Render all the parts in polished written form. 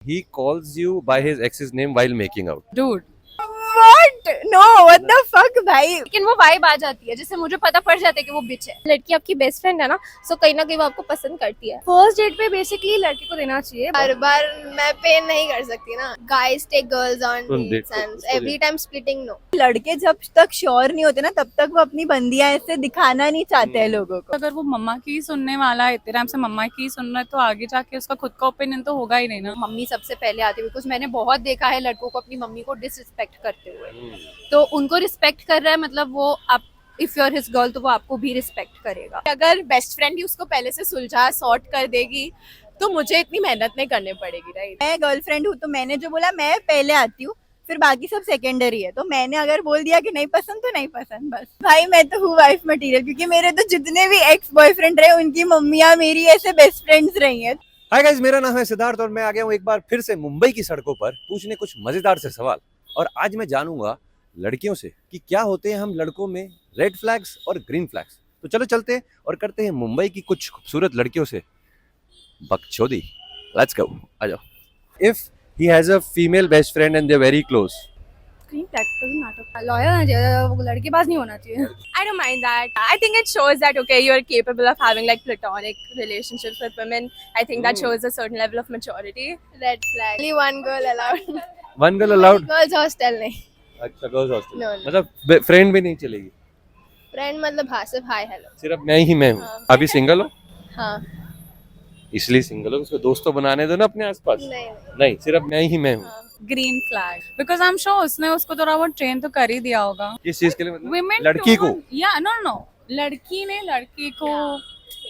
He calls you by his ex's name while making out. Dude. What? No, what the fuck भाई. लेकिन वो vibe आ जाती है जिससे मुझे पता पड़ जाता है कि वो बिच है. लड़की आपकी बेस्ट फ्रेंड है ना, सो कहीं ना कहीं वो आपको पसंद करती है. फर्स्ट डेट पे बेसिकली लड़की को देना चाहिए. हर बार मैं पे नहीं कर सकती ना. गाइस टेक गर्ल्स ऑन तो डेट्स देखो, एंड उसको एवरी टाइम स्प्लिटिंग नो. लड़के जब तक श्योर नहीं होते ना तब तक वो अपनी बंदियां ऐसे दिखाना नहीं चाहते हैं लोगों को. अगर वो मम्मा की ही सुनने वाला है, इतने टाइम से मम्मा की ही सुन रहा है, तो आगे जाके उसका खुद का ओपिनियन तो होगा ही नहीं ना. मम्मी सबसे पहले आती है, बिकॉज मैंने बहुत देखा है लड़कों को अपनी मम्मी को डिसरिस्पेक्ट करते हुए. तो उनको रिस्पेक्ट कर रहा है मतलब वो आप if you are his girl तो वो आपको भी रिस्पेक्ट करेगा. अगर बेस्ट फ्रेंड ही उसको पहले से सुलझा सॉर्ट कर देगी तो मुझे इतनी मेहनत नहीं करनी पड़ेगी. राइट. मैं गर्लफ्रेंड हूँ तो मैंने जो बोला मैं पहले आती हूँ, फिर बाकी सब सेकेंडरी है. तो मैंने अगर बोल दिया कि नहीं पसंद तो नहीं पसंद, बस. भाई मैं तो हूँ वाइफ मटेरियल, क्योंकि मेरे तो जितने भी एक्स बॉयफ्रेंड रहे उनकी मम्मियाँ मेरी ऐसे बेस्ट फ्रेंड्स रही हैं. हाय गाइस, मेरा नाम है सिद्धार्थ और मैं आ गया हूँ एक बार फिर से मुंबई की सड़कों पर पूछने कुछ मजेदार से सवाल. और आज मैं जानूंगा लड़कियों से कि क्या होते हैं हम लड़कों में रेड फ्लैग्स और ग्रीन फ्लैग्स. तो चलो चलते हैं और करते हैं मुंबई की कुछ खूबसूरत लड़कियों से बकचोदी. लेट्स गो, आ जाओ. If he has a female best friend and they are very close, screen doesn't matter. Loyal होना चाहिए, वो लड़के पास नहीं होना चाहिए. I don't mind that. I think it shows that okay, you're capable of having like platonic relationships with women. I think that shows a certain level of maturity. Red flag. Only one girl allowed. One girl allowed. Girls hostel नहीं. अच्छा, girls hostel. No, no. मतलब friend भी नहीं चलेगी, Friend मतलब हाँ सिर्फ hi hello. सिर्फ मैं ही मैं हूँ. हाँ. अभी सिंगल हो हाँ. इसलिए सिंगल हो, उसको दोस्त तो बनाने दो ना अपने आसपास. नहीं. नहीं, सिर्फ मैं ही मैं हूँ. Green flag, because I am sure उसने उसको थोड़ा बहुत ट्रेन तो कर ही दिया होगा. किस चीज के लिए मतलब? Women लड़की को. या नो, लड़की ने लड़की को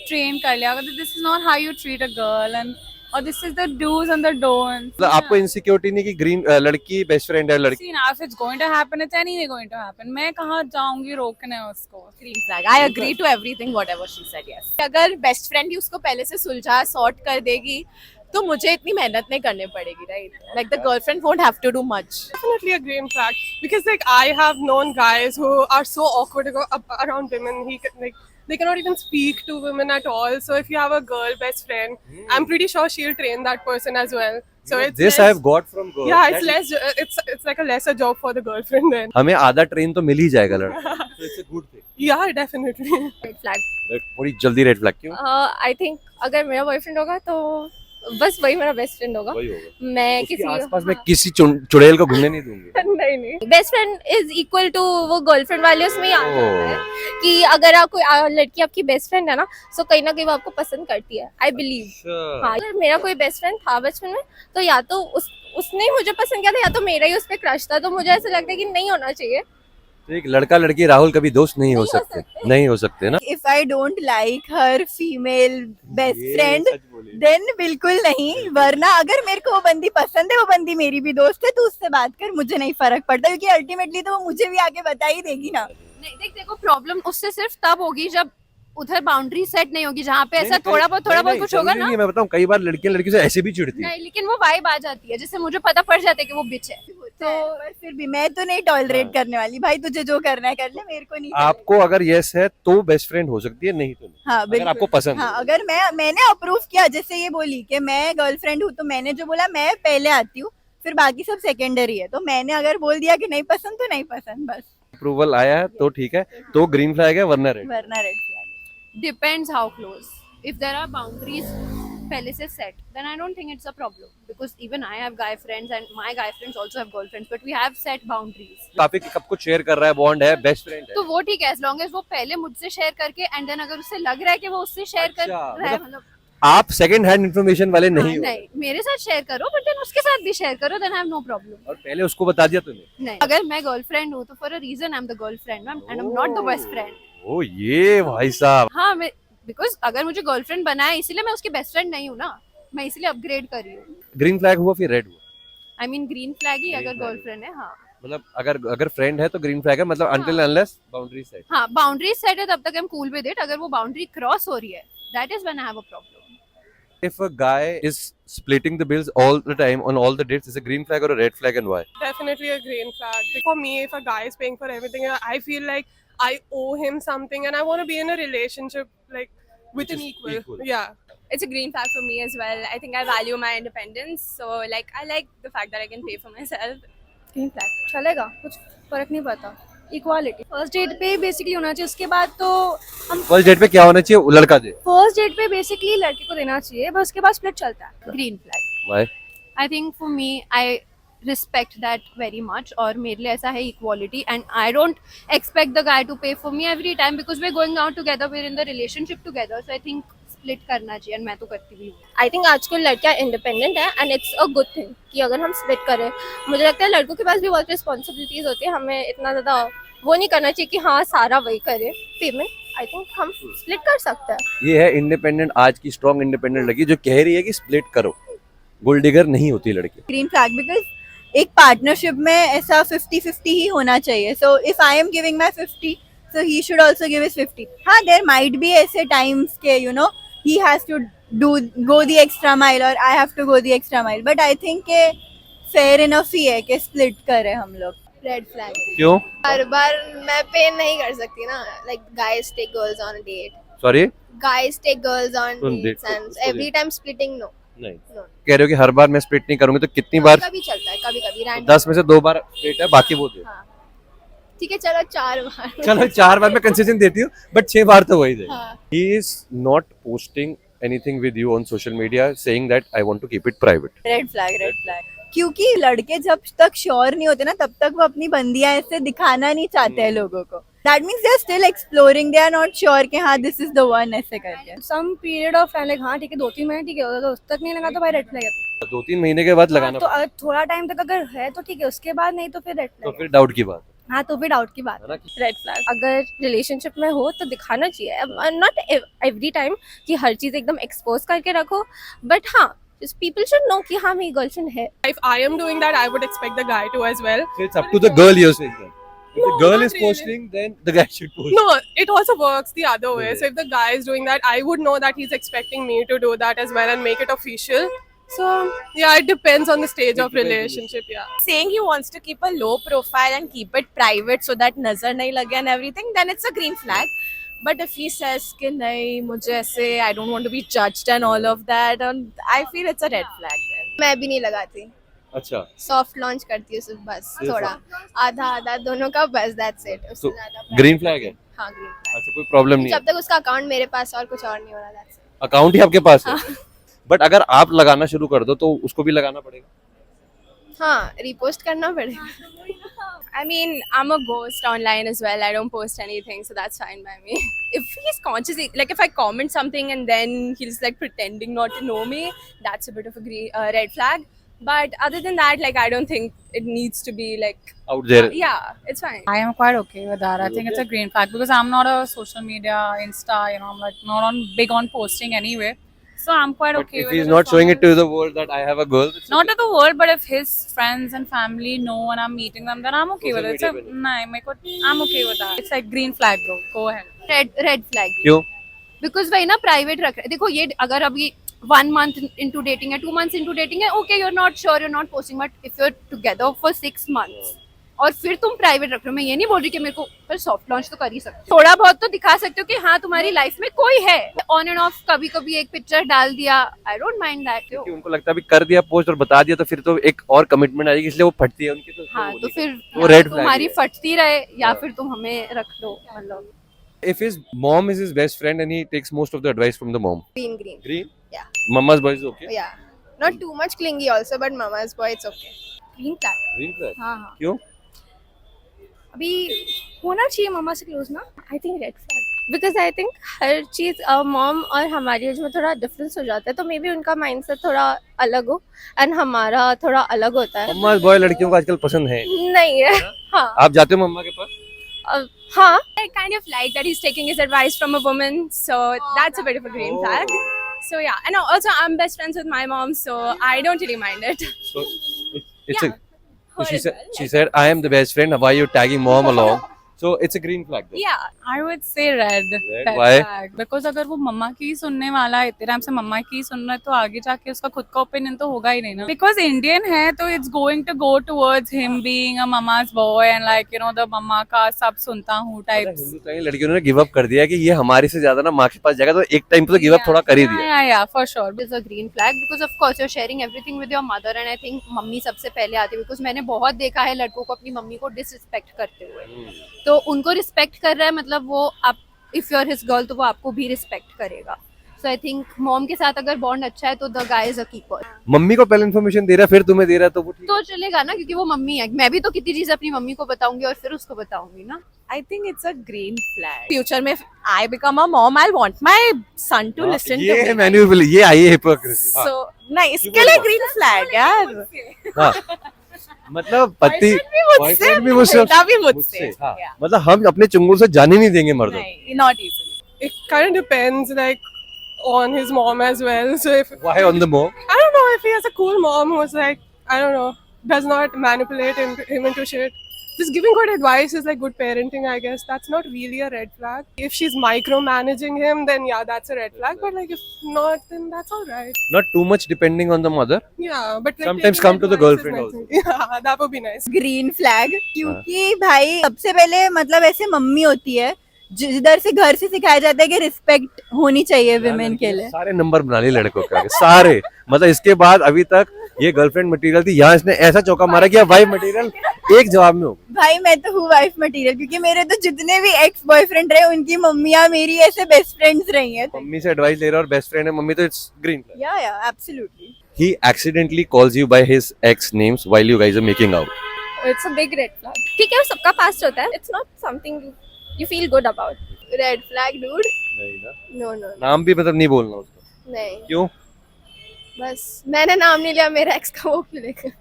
ट्रेन कर लिया. This is not how you treat a girl and और this is the dos and the don'ts. मतलब आपको इनसिक्योरिटी नहीं कि ग्रीन लड़की बेस्ट फ्रेंड है लड़की. See now, if it's going to happen, it's anyway going to happen. मैं कहाँ जाऊंगी रोकने उसको. Green flag. I agree to everything whatever she said. Yes. अगर बेस्ट फ्रेंड ही उसको पहले से सुलझा सॉर्ट कर देगी तो मुझे इतनी मेहनत नहीं करनी पड़ेगी. Right. Like the girlfriend won't have to do much. Definitely a green flag because like I have known guys who are so awkward around women. They cannot even speak to women at all. So if you have a girl best friend, I'm pretty sure she'll train that person as well. So it's This less, I have got from girls. yeah, it's less. It's like a lesser job for the girlfriend then. हमें आधा train तो मिल ही जाएगा लड़का. So it's a good thing. Yeah, definitely. Red flag. थोड़ी जल्दी red flag क्यों? I think अगर मेरा बॉयफ्रेंड होगा तो बस वही मेरा बेस्ट फ्रेंड होगा. वही होगा. मैं उसके किसी आसपास में किसी चुड़ैल को घूमने नहीं दूंगी. नहीं. Best friend is equal to वो गर्लफ्रेंड वाले उसमें ही आ जाता है ओह. कि अगर आप कोई लड़की आपकी बेस्ट फ्रेंड है ना, सो कहीं ना कहीं वो आपको पसंद करती है. I believe. अच्छा. हाँ, अगर मेरा कोई बेस्ट फ्रेंड था बचपन में तो या तो उसने ही मुझे पसंद किया था या तो मेरा ही उस पर क्रश था. तो मुझे ऐसा लगता है कि नहीं होना चाहिए. तो एक लड़का लड़की राहुल कभी दोस्त नहीं हो नहीं हो सकते. सकते. नहीं हो सकते ना. If I don't like her female best ये फ्रेंड सच बोली. देन बिल्कुल नहीं. वरना अगर मेरे को वो बंदी पसंद है, वो बंदी मेरी भी दोस्त है, तो उससे बात कर, मुझे नहीं फर्क पड़ता, क्योंकि अल्टीमेटली तो वो मुझे भी आगे बता ही देगी ना. नहीं देखो, प्रॉब्लम उससे सिर्फ तब होगी जब उधर बाउंड्री सेट नहीं होगी, जहाँ पे ऐसा नहीं, थोड़ा बहुत नहीं, कुछ होगा जरूरी ना. नहीं है. मैं बताऊं, कई बार लड़कियां लड़कियों से ऐसे भी चिढ़ती है. नहीं, लेकिन वो वाइब आ जाती है जिससे मुझे पता पड़ जाता है कि वो बिच है. तो पर फिर भी मैं तो नहीं टॉलरेट करने वाली. भाई तुझे जो करना है कर ले, मेरे को नहीं. आपको अगर यस है तो बेस्ट फ्रेंड हो सकती है, नहीं तो नहीं. हाँ अगर बिल्कुल. आपको पसंद हाँ, है. अगर मैंने अप्रूव किया, जैसे ये बोली कि मैं गर्लफ्रेंड हूँ तो मैंने जो बोला मैं पहले आती हूँ, फिर बाकी सब सेकेंडरी है. तो मैंने अगर बोल दिया कि नहीं पसंद तो नहीं पसंद, बस. अप्रूवल आया है तो ठीक है, तो ग्रीन फ्लैग है, वरना रेड. वरना red flag. Depends how close. If there are boundaries पहले से set, then I don't think it's a problem. Because even I have guy friends and my guy friends also have girlfriends, but we have set boundaries. काफी कब कुछ share कर रहा है, bond है, best friend है. तो वो ठीक है, as long as वो पहले मुझसे शेयर करके and then अगर उससे लग रहा है कि वो उससे शेयर कर अच्छा, रहा है, मतलब आप सेकंड हैंड इन्फॉर्मेशन वाले नहीं हो. नहीं, मेरे साथ शेयर करो, but then उसके साथ भी शेयर करो, then I have no problem. और पहले उसको बता दिया तूने. नहीं, अगर मैं गर्लफ्रेंड हूँ तो for a reason I'm the girlfriend and I'm not the best friend. ओ ये भाई साहब. हाँ, मैं बिकॉज अगर मुझे गर्लफ्रेंड बनाया इसीलिए मैं उसकी बेस्ट फ्रेंड नहीं हूँ ना, मैं इसीलिए अपग्रेड कर रही हूँ. ग्रीन फ्लैग हुआ फिर रेड हुआ. I mean green flag he Green अगर flag. गर्लफ्रेंड है. हाँ मतलब अगर फ्रेंड है तो ग्रीन फ्लैग है, मतलब अनटिल अनलेस बाउंड्री सेट. हाँ, बाउंड्री सेट है तब तक हम कूल विद इट. अगर वो बाउंड्री क्रॉस हो रही है, that is when I have a problem. If a guy is splitting the bills all the time on all the dates, is a green flag or a red flag, and why? Definitely a green flag. For me, if a guy is paying for everything, I feel like I owe him something, and I want to be in a relationship like with Which an is equal. equal. Yeah. it's a green flag for me as well. I think I value my independence, so like I like the fact that I can pay for myself. Green flag चलेगा, कुछ फर्क नहीं पड़ता. Equality first date पे basically होना चाहिए. उसके बाद तो हम फर्स्ट डेट पे क्या होना चाहिए, वो लड़का दे. फर्स्ट डेट पे बेसिकली लड़के को देना चाहिए, बस उसके बाद स्प्लिट चलता है. Green flag. Why? I think for me I respect that very much, और मेरे लिए ऐसा है equality, and I don't expect the guy to pay for me every time because we are going out together, we are in the relationship together. So I think split करना चाहिए, and मैं तो करती भी हूँ. आई थिंक आजकल लड़कियां independent है and it's a good thing कि अगर हम स्प्लिट करें. मुझे लगता है लड़कों के पास भी बहुत रिस्पॉन्सिबिलिटीज होती है, हमें इतना ज़्यादा वो नहीं करना चाहिए कि हाँ सारा वही करे पेमेंट. आई थिंक हम स्प्लिट कर सकते हैं. ये है इंडिपेंडेंट, आज की स्ट्रॉन्ग इंडिपेंडेंट लड़की जो कह रही है कि स्प्लिट करो. गोल्ड डिगर नहीं होती लड़की. ग्रीन फ्लैग बिकॉज एक पार्टनरशिप में ऐसा 50-50 ही होना चाहिए. So if I am giving my 50, so he should also give his 50. हाँ, there might be ऐसे times के he has to go the extra mile or I have to go the extra mile, but I think के fair enough ही है कि split करें हम लोग. Red flag. क्यों? हर बार मैं पे नहीं कर सकती ना. Like guys take girls on date. Sorry, Guys take girls on On dates dates, and okay. every time splitting no. नहीं No. कह रहे हो कि हर बार मैं स्प्लिट नहीं करूंगी, तो कितनी बार? कभी चलता है, कभी कभी रैंडम. 10 में से 2 बार स्प्लिट है, बाकी वो दे. हाँ. ठीक है चलो 4 बार. चलो 4 बार मैं कंसेशन देती हूँ, बट 6 बार तो वही दे. हाँ. He is not posting anything with you on social media saying that I want to keep it private. Red flag. क्योंकि लड़के जब तक श्योर नहीं होते ना, तब तक वो अपनी बंदियां ऐसे दिखाना नहीं चाहते हैं लोगों को. That means they are still exploring, they are not sure कि हाँ दिस इज द वन ऐसे करके. Some period of time, like हाँ ठीक है 2-3 महीने ठीक है, तो उस तक नहीं लगा तो भाई रेड फ्लैग है. 2-3 महीने के बाद लगाना तो अगर थोड़ा टाइम तक अगर है तो ठीक है, उसके बाद नहीं तो फिर रेड तो फ्लैग. फिर डाउट की बात हाँ तो फिर डाउट की बात. है ना. Red flag. अगर रिलेशनशिप में हो तो दिखाना चाहिए. नॉट एवरी टाइम कि हर चीज एकदम एक्सपोज करके रखो, बट हाँ people should know कि हाँ मेरी गर्लफ्रेंड है. If I am doing that, I would expect the guy to as well. So it's up to the girl, you're saying that. If the No, girl not is really. posting, then the guy should post. No, it also works the other way. Yeah. So if the guy is doing that, I would know that he's expecting me to do that as well and make it official. So yeah, it depends on the stage of relationship. Yeah. Saying he wants to keep a low profile and keep it private so that nazar nahi lage and everything, then it's a green flag. But if he says कि नहीं मुझे ऐसे I don't want to be judged and all of that, and I feel it's a red flag then. मैं भी नहीं लगाती. अच्छा. Soft launch करती हूँ सिर्फ, बस थोड़ा आधा आधा दोनों का, बस दैट्स इट. उससे तो ज्यादा ग्रीन फ्लैग है. हाँ ग्रीन फ्लैग. अच्छा, कोई प्रॉब्लम नहीं है. जब तक उसका अकाउंट मेरे पास और कुछ और नहीं हो रहा, दैट्स इट. अकाउंट ही आपके पास है. बट अगर आप लगाना शुरू कर दो तो उसको भी लगाना पड़ेगा. हाँ रिपोस्ट करना पड़ेगा. I mean, I'm a ghost online as well. I don't post anything, so that's fine by me. If he's consciously, like if I comment something and then he's like pretending not to know me, that's a bit of a red flag. But other than that, like I don't think it needs to be like, Out there. yeah, it's fine. I am quite okay with that. I think it's a green flag because I'm not a social media Insta, I'm like not big on posting anyway. So I'm quite But okay if with he's it not as showing long it to the world that I have a girl, it's not okay. to the world, but if his friends and family know and I'm meeting them, then I'm okay Social with it. media So, पे नहीं. nah, I'm okay with that. It's like green flag, bro. Go ahead. Red flag. क्यों? Because वही ना private रख रहे. देखो ये अगर अभी 1 month into dating है, 2 months into dating है, okay you're not sure, you're not posting, but if you're together for 6 months और फिर तुम प्राइवेट रख रहे हो, मैं ये नहीं बोल रही कि मेरे को फिर सॉफ्ट लॉन्च तो कर ही सकते हो, थोड़ा बहुत तो दिखा सकते हो कि हाँ तुम्हारी लाइफ में कोई है. ऑन एंड ऑफ कभी कभी एक पिक्चर डाल दिया, आई डोंट माइंड दैट. क्योंकि उनको लगता है अभी कर दिया पोस्ट और बता दिया तो फिर तो एक और कमिटमेंट आएगी, इसलिए वो फटती है उनकी. तो हाँ तो फिर वो या red तो flag तुम्हारी है. फटती रहे या हाँ. फिर तुम हमें रख लो. मतलब if his mom is his best friend and he takes most of the advice from the mom, green. green. Yeah. Mama's boy is okay. Yeah. Not too much clingy also, but mama's boy it's okay. Green flag. Green flag. हाँ हाँ क्यों? अभी होना चाहिए मम्मा से close ना. I think red flag. Because I think हर चीज mom और हमारी एज में थोड़ा डिफरेंस हो जाता है, तो मे बी उनका माइंडसेट थोड़ा अलग हो एंड हमारा थोड़ा अलग होता है. Mama's boy लड़कियों को आजकल पसंद है. नहीं है. हाँ. आप जाते हो मम्मा के पास? हाँ. I kind of like that he's taking his advice from a woman, so that's a bit of a green flag. So yeah, and also I'm best friends with my mom, so I don't really mind it. So it's Yeah. a. So she said I am the best friend. Why are you tagging mom along? So it's a green flag then. Yeah, I would say red. Red, why? flag. Because अगर वो मम्मा की ही सुनने वाला है, इतने time से मम्मा की ही सुन रहा है, तो आगे जाके उसका खुद का ओपिनियन तो होगा ही नहीं ना. Because Indian है, तो it's going to go towards him being a mama's boy and like you know the मम्मा का सब सुनता हूँ types. हिंदुस्तानी लड़कियों ने गिव अप कर दिया कि ये हमारे से ज्यादा ना माँ के पास जाएगा, तो एक टाइम पे तो गिव अप थोड़ा कर ही दिया. Yeah, for sure. is a green flag because of course you're sharing everything with your mother and I think mummy सबसे पहले आती है because मैंने बहुत देखा है लड़कों को अपनी मम्मी को डिसरिस्पेक्ट करते हुए. तो उनको रिस्पेक्ट कर रहा है मतलब वो आप if you are his girl तो वो आपको भी रिस्पेक्ट करेगा. सो आई थिंक मॉम के साथ अगर बॉन्ड अच्छा है तो the guy is a keeper. Mummy को पहले इन्फॉर्मेशन दे रहा है फिर तुम्हें दे रहा है तो वो ठीक तो चलेगा ना क्योंकि वो मम्मी है. मैं भी तो कितनी चीजें अपनी मम्मी को बताऊंगी और फिर उसको बताऊंगी ना. I think it's a green flag. Future में if I become a mom, I'll want my son to listen to ये me. मैन्युअल ये आई है हिपोक्रेसी. So नहीं इसके लिए green flag यार. हाँ मतलब पति Boyfriend भी मुझसे, बेटा भी मुझसे. हाँ Yeah. मतलब हम अपने चुंगल से जाने नहीं देंगे मर्दों. नहीं, not easily. It kind of depends, like, on his mom as well. So if Why on the mom? I don't know if he has a cool mom who's like, I don't know, does not manipulate him into shit. Just giving good advice is like good parenting, I guess. That's not really a red flag. If she's micromanaging him, then yeah, that's a red flag. But like if not, then that's all right. Not too much depending on the mother. Yeah, but like Sometimes taking come to the advice is girlfriend nice. Yeah, that would be nice. Green flag, क्योंकि भाई सबसे पहले मतलब ऐसे mummy होती है जिधर से घर से सिखाया जाता है कि रिस्पेक्ट होनी चाहिए विमेन के लिए. सारे नंबर बना लिए लड़कों के आगे, सारे. मतलब इसके बाद अभी तक ये गर्लफ्रेंड मटेरियल थी, यहाँ इसने ऐसा चौका मारा कि वाइफ मटेरियल एक जवाब में हो गई. भाई मैं तो हूँ वाइफ मटेरियल क्योंकि मेरे तो जितने भी एक्स बॉयफ्रेंड रहे उनकी मम्मियाँ मेरी ऐसे बेस्ट फ्रेंड्स रही हैं. मम्मी से एडवाइस ले रहा है और बेस्ट फ्रेंड है मम्मी, तो इट्स ग्रीन फ्लैग. या absolutely. He accidentally calls you by his ex names while you guys are making out. It's a big red flag. ठीक है वो सबका पास्ट होता है. It's not something you feel good about. Red flag dude. नहीं ना, no no नाम भी मतलब नहीं बोलना उसका. नहीं. क्यों? बस मैंने नाम नहीं लिया मेरा एक्स का वो क्यों लेकर.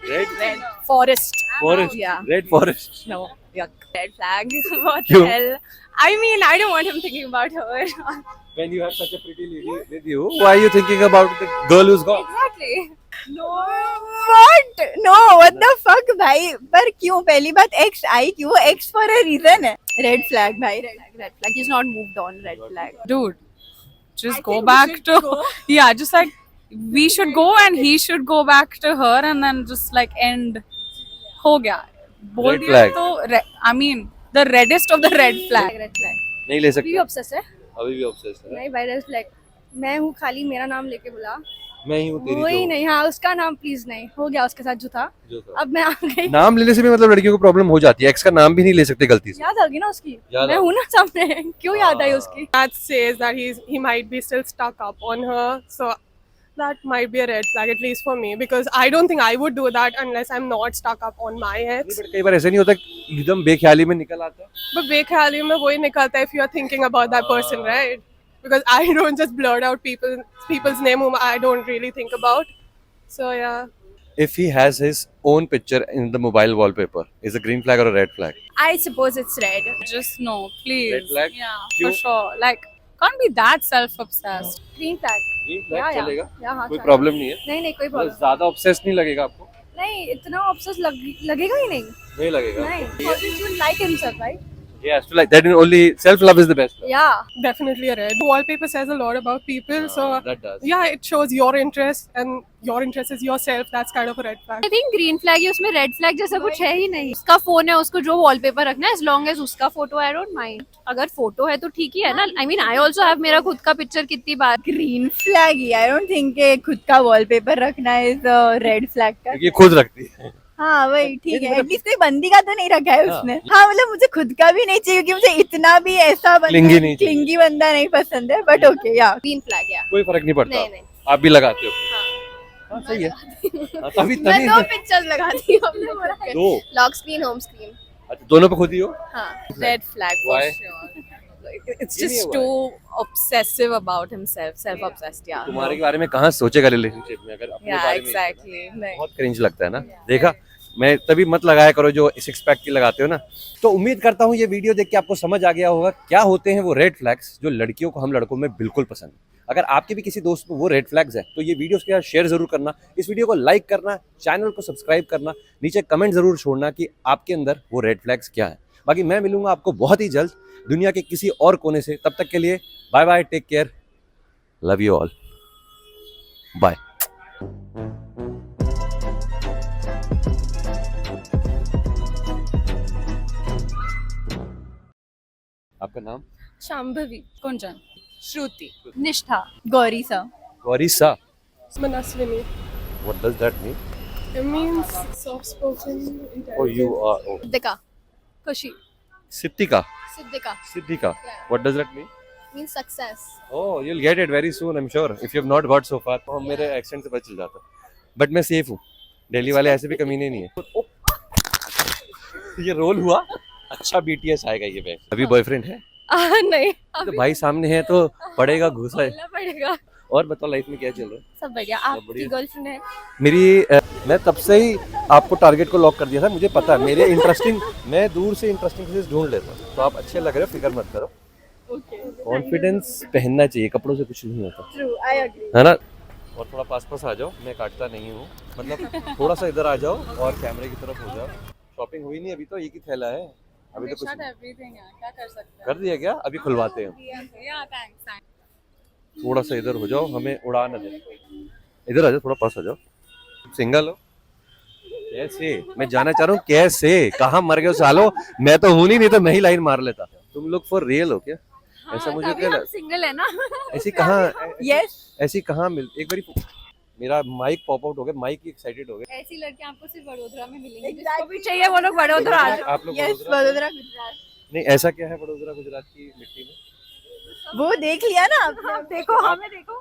Red Forest. forest. Yeah. Red forest. No. Yuck. Red flag. What क्यों? the hell? I mean, I don't want him thinking about her. When you have such a pretty lady with you, why are you thinking about the girl who's gone? Exactly. What know what the fuck भाई. पर क्यों? पहली बात x आई क्यों? X for a reason है. Red flag भाई. Red flag. He's not moved on. Red flag. Dude, just go back to yeah, just like we should go and he should go back to her and then just like end. हो गया. बोल Red दिया flag. तो I mean the reddest of the red flag. Red flag. नहीं ले भी सकते. obsessed है. अभी भी obsessed है. नहीं by red flag. मैं हूँ खाली मेरा नाम लेके बुला. मैं ही हूँ तेरी वही जो. नहीं. हाँ उसका नाम प्लीज नहीं. हो गया उसके साथ जो था. जो था. अब मैं आ गई. नाम लेने से भी मतलब लड़कियों को प्रॉब्लम हो जाती है. एक्स का नाम भी नहीं ले सकते गलती से. याद आ गई ना उसकी. याद मैं आ- हूँ ना सामने. क्यों याद आई उसकी? That says that he might be still stuck up on her. So that might be a red flag, at least for me, because I don't think I would do that unless I'm not stuck up on my ex. But कई बार ऐसा नहीं होता कि एकदम बेख्याली में निकल आता है. But बेख्याली में वही निकलता है if you're thinking about that person, right? Because I don't just blurt out people's name whom I don't really think about. So yeah. If he has his own picture in the mobile wallpaper, is a green flag or a red flag? I suppose it's red. Just no, please. Red flag? Yeah, क्यों? for sure. Like can't be that self-obsessed. Green flag. Green flag Yeah, चलेगा. yeah, हाँ, कोई चलेगा. Problem नहीं है. नहीं नहीं कोई मतलब प्रॉब्लम ज्यादा ऑब्सेस नहीं लगेगा आपको. नहीं. इतना ऑब्सेस लगेगा ही नहीं. नहीं लगेगा. नहीं. He should like himself, right? He has to like that. Only self love is the best. Yeah. Definitely a red. Wallpaper says a lot about people. So that does. yeah, it shows your interest and your interest is yourself. That's kind of a red flag. I think green flag है उसमें red flag जैसा कुछ है ही नहीं. उसका phone है उसको जो wallpaper रखना है as long as उसका फोटो I don't mind. अगर फोटो है तो ठीक ही है ना. I mean I also have मेरा खुद का पिक्चर कितनी बार. ग्रीन फ्लैग ही. आई डोंट थिंक खुद का वॉलपेपर रखना इज रेड फ्लैग का. क्योंकि ये खुद रखती है. हाँ वही ठीक है. एटलीस्ट कोई बंदी का तो नहीं रखा है उसने. हाँ मतलब मुझे खुद का भी नहीं चाहिए क्योंकि मुझे इतना भी ऐसा Clingy नहीं चाहिए. क्लिंगी बंदा नहीं पसंद है. बट ओके या Green flag है. कोई फर्क नहीं पड़ता. नहीं नहीं. आप भी लगाते हो. हाँ सही है. हाँ, तभी मैं तभी 2 पिक्चर्स लगाती हूँ अपने मोबाइल में. दो. Lock screen home screen. अच्छा दोनों पे खुद ही हो. हाँ. Red flag for Why? sure. It's ये नहीं just हुआ too obsessive about himself. Self-obsessed. Yeah. तुम्हारे के बारे में कहाँ सोचेगा रिलेशनशिप में अगर अपने Yeah. बारे में. Exactly. नहीं. बहुत क्रिंज लगता है ना. देखा. मैं तभी मत लगाया करो जो 6 पैक की लगाते हो ना. तो उम्मीद करता हूँ ये वीडियो देख के आपको समझ आ गया होगा क्या होते हैं वो रेड फ्लैग्स जो लड़कियों को हम लड़कों में बिल्कुल पसंद है. अगर आपके भी किसी दोस्त को वो रेड फ्लैग्स हैं तो ये वीडियो उसके साथ शेयर जरूर करना. इस वीडियो को लाइक करना, चैनल को सब्सक्राइब करना, नीचे कमेंट जरूर छोड़ना कि आपके अंदर वो रेड फ्लैग्स क्या है. बाकी मैं मिलूंगा आपको बहुत ही जल्द दुनिया के किसी और कोने से। तब तक के लिए bye bye, take care, love you all, bye. आपका नाम? Shambhavi. Kunjan. Shruti. निष्ठा। गौरी सा। Gorissa. Manaswini. What does that mean? It means soft-spoken, intelligent. Oh, you are. Oh. Siddhika. खुशी। Siddhika. Siddhika. Siddhika. What does that mean? Means success. Oh, you'll get it very soon, I'm sure. If you have not got so far. तो हम मेरे accent से पता चल जाता। But मैं safe हूँ। दिल्ली वाले ऐसे भी कमीने नहीं है। ये रोल हुआ। अच्छा BTS आएगा ये बैग। अभी बॉयफ्रेंड है? नहीं तो भाई सामने है तो पड़ेगा घुसा है। बोलना पड़ेगा। और बताओ लाइफ में क्या चल रहा है? सब बढ़िया। आपकी बढ़िया। गर्लफ्रेंड है? मैं तब से ही आपको टारगेट को लॉक कर दिया था। मुझे पता है मेरे इंटरेस्टिंग, मैं दूर से इंटरेस्टिंग फेसेस ढूंढ लेता हूँ। तो आप अच्छे लग रहे हो, फिक्र मत करो। कॉन्फिडेंस पहनना चाहिए, कपड़ों से कुछ नहीं होता, ट्रू, आई एग्री। है ना। और थोड़ा पास आ जाओ, मैं काटता नहीं हूँ, मतलब थोड़ा सा इधर आ जाओ और कैमरे की तरफ हो जाओ। शॉपिंग हुई नहीं अभी, तो एक ही थैला है अभी तो कुछ नहीं। Everything है, क्या कर सकते हैं? कर दिया क्या? अभी खुलवाते हैं। Yeah, thanks. थोड़ा सा इधर हो जाओ, हमें उड़ा ना दे। इधर आ जाओ, थोड़ा पास आ जाओ। सिंगल हो? कैसे? मैं जानना चाह रहा हूँ कैसे? कहाँ मर गए हो सालो? मैं तो हूँ नहीं तो मैं ही लाइन मार लेता। तुम लोग फॉर रियल हो क्या? ऐसा मुझे क्या लगा? सिंगल है ना। ऐसी कहाँ? यस। ऐसी कहाँ मिल? एक बारी मेरा माइक पॉप आउट हो गया, माइक एक्साइटेड हो गया। ऐसी लड़कियां आपको सिर्फ वडोदरा में मिलेंगी। Exactly. जिसको भी चाहिए वो लोग वडोदरा आ जाओ। आप लोग यस, वडोदरा? वडोदरा गुजरात। नहीं, ऐसा क्या है वडोदरा गुजरात की मिट्टी में? वो देख लिया ना आपने। देखो हमें देखो।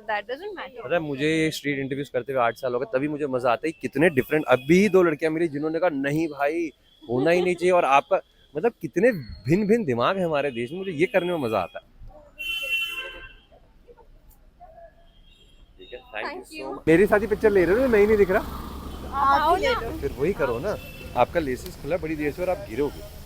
That doesn't matter. पता है मुझे ये स्ट्रीट इंटरव्यूज करते हुए 8 साल हो गए, तभी मुझे मजा आता है कितने डिफरेंट। अभी 2 लड़कियां मिली जिन्होंने कहा नहीं भाई होना ही नहीं चाहिए, और आपका मतलब कितने भिन्न भिन्न दिमाग है हमारे देश में। मुझे ये करने में मजा आता है। ठीक है, थैंक यू सो मच। मेरी साथी पिक्चर ले रहे हो, मैं ही नहीं दिख रहा। आप ही ले लो। फिर वही करो ना, आपका लेसेस खुला बड़ी देर से और आप गिरोगे।